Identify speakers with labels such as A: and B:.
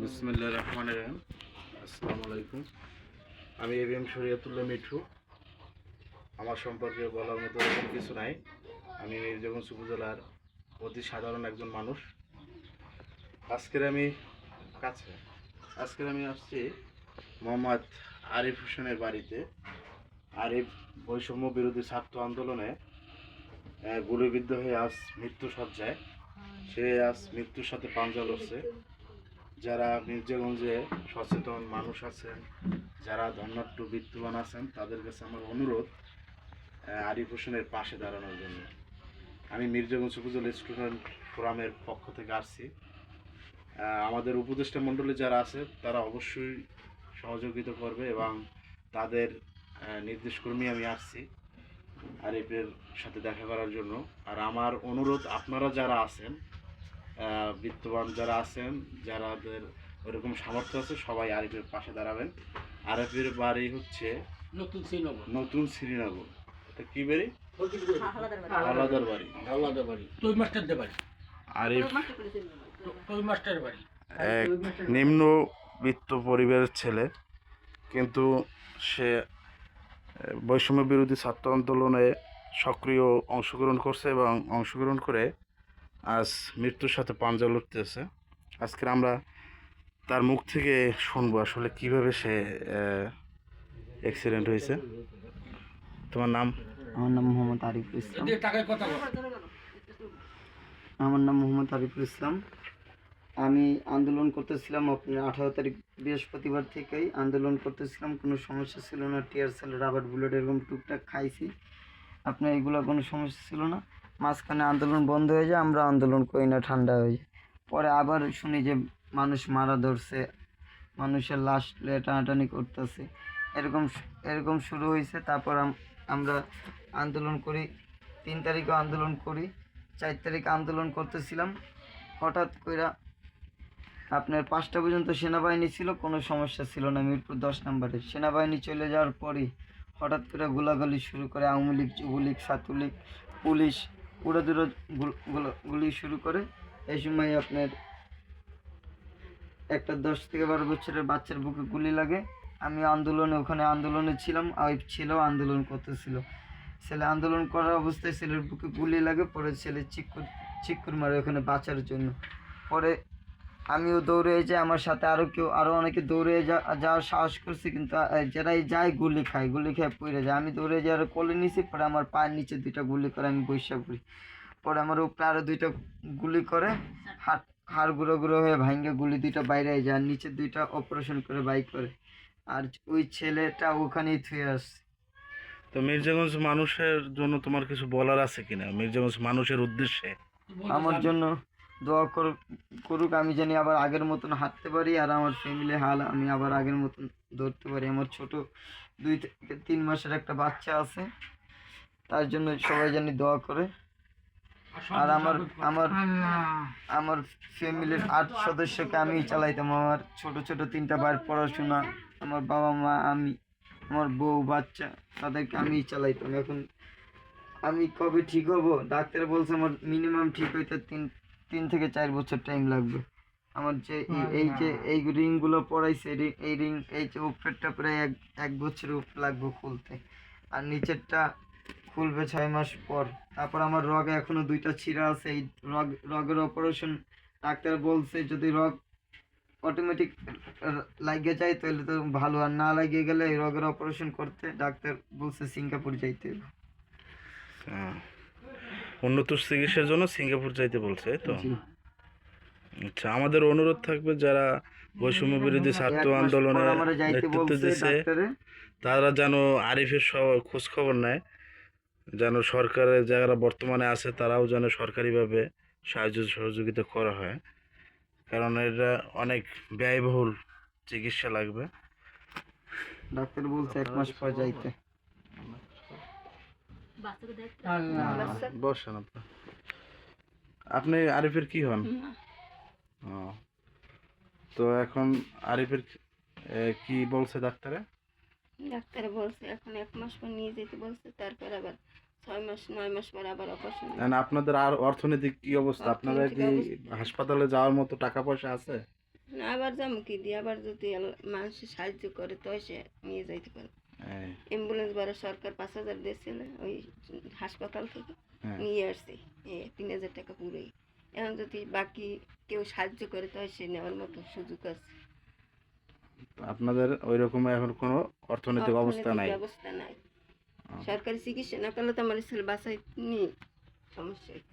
A: বিসমিল্লাহির রহমানির রহিম। আসসালামু আলাইকুম। আমি এবিএম শরিয়াতুল্লাহ মিঠু। আমার সম্পর্কে বলার মতো এরকম কিছু নাই। আমি মির্জাগঞ্জ উপজেলার অতি সাধারণ একজন মানুষ। আজকের আমি আসছি মোহাম্মদ আরিফ হোসেনের বাড়িতে। আরিফ বৈষম্য বিরোধী ছাত্র আন্দোলনে গুলিবিদ্ধ হয়ে আজ মৃত্যু সজ্জায়। সে আজ মৃত্যুর সাথে পাঞ্জা লড়ছে। যারা মির্জাগঞ্জে সচেতন মানুষ আছেন, যারা ধনাঢ্য বিত্তবান আছেন, তাদের কাছে আমার অনুরোধ আরিফ হোসেনের পাশে দাঁড়ানোর জন্য। আমি মির্জাগঞ্জ উপজেলা স্টুডেন্ট ফোরামের পক্ষ থেকে আসছি। আমাদের উপদেষ্টা মণ্ডলী যারা আছে তারা অবশ্যই সহযোগিতা করবে এবং তাদের নির্দেশক্রমে আমি আসছি আরিফের সাথে দেখা করার জন্য। আর আমার অনুরোধ, আপনারা যারা আছেন, বিত্তবান যারা আছেন, যারাদের ওরকম সামর্থ্য আছে, সবাই আরিফের পাশে দাঁড়াবেন। আরিফের বাড়ি হচ্ছে নতুন শ্রীনগর। এটা কি বাড়ি? হাওলাদার বাড়ি। আরিফ এক নিম্নবিত্ত পরিবারের ছেলে, কিন্তু সে বৈষম্য বিরোধী ছাত্র আন্দোলনে সক্রিয় অংশগ্রহণ করছে এবং অংশগ্রহণ করে আজ মৃত্যুর সাথে পাঞ্জা লড়তেছে। আজকে আমরা তার মুখ থেকে শুনবো আসলে কিভাবে সে অ্যাক্সিডেন্ট হয়েছে। তোমার নাম?
B: আমার নাম মোহাম্মদ আরিফুল ইসলাম। আমি আন্দোলন করতেছিলাম আপনার 18 তারিখ বৃহস্পতিবার থেকেই আন্দোলন করতেছিলাম। কোনো সমস্যা ছিল না। টিয়ার সেল, রাবার বুলেট এরকম টুকটাক খাইছি। আপনার এগুলো কোনো সমস্যা ছিল না। মাঝখানে আন্দোলন বন্ধ হয়ে যায়, আমরা আন্দোলন করি না, ঠান্ডা হয়ে যায়। পরে আবার শুনি যে মানুষ মারা ধরছে, মানুষের লাশ টানাটানি করতেছে, এরকম শুরু হয়েছে। তারপর আমরা আন্দোলন করি। 3 তারিখও আন্দোলন করি। 4 তারিখ আন্দোলন করতেছিলাম। হঠাৎ করে আপনার 5টা পর্যন্ত সেনাবাহিনী ছিল, কোনো সমস্যা ছিল না। মিরপুর 10 নম্বরে সেনাবাহিনী চলে যাওয়ার পরই হঠাৎ করে গোলাগুলি শুরু করে। আওয়ামী লীগ, যুবলীগ, ছাত্রলীগ, পুলিশ উড়াদুড়ো গুলি শুরু করে। এই সময় আপনার একটা 10 থেকে 12 বছরের বাচ্চার বুকে গুলি লাগে। আমি ওখানে আন্দোলনে ছিলাম, ওই ছেলেও আন্দোলন করতেছিল। ছেলে আন্দোলন করার অবস্থায় ছেলের বুকে গুলি লাগে। পরে ছেলে চিক্কুর মারে ওখানে বাঁচার জন্য। পরে আমিও দৌড়ে যাই, আমার সাথে আরও অনেকে দৌড়ে যাওয়ার সাহস করছে, কিন্তু যারাই যায় গুলি খায় পড়ে যায়। আমি দৌড়ে যাওয়ার কোলে নিছি। পরে আমার পায়ের নিচে 2টা গুলি করে আমি বৈশা পড়ি। পরে আমার উপরে আরও 2টা গুলি করে, হাড় গুঁড়ো গুঁড়ো হয়ে ভাঙ্গে গুলি 2টা বাইরে যায়, আর নিচে 2টা অপারেশন করে বাই করে। আর ওই ছেলেটা ওখানেই থুয়ে আসছে।
A: তো মির্জাগঞ্জ মানুষের জন্য তোমার কিছু বলার আছে কিনা? মির্জাগঞ্জ মানুষের উদ্দেশ্যে
B: আমার জন্য দোয়া করুক, আমি জানি আবার আগের মতন হাঁটতে পারি, আর আমার ফ্যামিলি আমি আবার আগের মতন ধরতে পারি। আমার ছোট 2 থেকে 3 মাসের একটা বাচ্চা আছে, তার জন্য সবাই জানি দোয়া করে। আর আমার ফ্যামিলির 8 সদস্যকে আমি চালাইতাম। আমার ছোট 3টা ভাইয়ের পড়াশোনা, আমার বাবা মা, আমি, আমার বউ, বাচ্চা, তাদেরকে আমি চালাইতাম। এখন আমি কবে ঠিক হব? ডাক্তার বলছে আমার মিনিমাম ঠিক হইতে 3 থেকে 4 বছর টাইম লাগবে। আমার যে এই রিংগুলো পরাইছে, এই যে উপরেরটা প্রায় 1 বছর লাগবে খুলতে, আর নিচেরটা খুলবে 6 মাস পর। তারপর আমার রগে এখনো 2টা ছিঁড়া আছে। এই রগের অপারেশন, ডাক্তার বলছে যদি রগ অটোমেটিক লাগিয়ে যায় তাহলে তো ভালো, আর না লাগিয়ে গেলে এই রগের অপারেশন করতে ডাক্তার বলছে সিঙ্গাপুর যাইতে হবে।
A: উন্নত চিকিৎসার জন্য সিঙ্গাপুর যাইতে বলছে, তো আচ্ছা, আমাদের অনুরোধ থাকবে যারা বৈষম্য বিরোধী ছাত্র আন্দোলনে নেতৃত্ব দিচ্ছে তারা যেন আরিফের খোঁজ খবর নেয়, যেন সরকারের যারা বর্তমানে আছে তারাও যেন সরকারিভাবে সাহায্য সহযোগিতা করা হয়, কারণ এটা অনেক ব্যয়বহুল চিকিৎসা লাগবে।
B: ডাক্তার বলছে 1 মাস পর যাইতে।
A: বসেন আপনি আরিফের কি হন? তো এখন আরিফের কি বলছে ডাক্তারে?
C: বলছে এখন 1 মাস পর নিয়ে যেতে বলছে, তারপর আবার 6 মাস 9 মাস পরে আবার অপারেশন।
A: না আপনাদের আর অর্থনৈতিক কি অবস্থা? আপনাদের কি
C: অর্থনৈতিক
A: হাসপাতালে যাওয়ার মতো টাকা পয়সা আছে?
C: না, আবার যাবো কি দিয়ে, আবার যদি মানুষ সাহায্য করে তো সে নিয়ে যাইতে পারে।
A: এই,
C: অ্যাম্বুলেন্স ভাড়া সরকার 5,000 দিয়েছিল ওই হাসপাতাল থেকে,
A: হ্যাঁ।
C: নিয়ে আসছি 3,000 টাকা পুরোই। এখন যদি বাকি কেউ সাহায্য করে তো সে নেওয়ার মতো সুযোগ আছে।
A: আপনাদের ওই রকম এখন কোনো অর্থনৈতিক অবস্থা নাই?
C: ব্যবস্থা নাই। সরকারি চিকিৎসা না পেলে তো আমার ছেলে বাঁচাই নি, সমস্যা হইতো।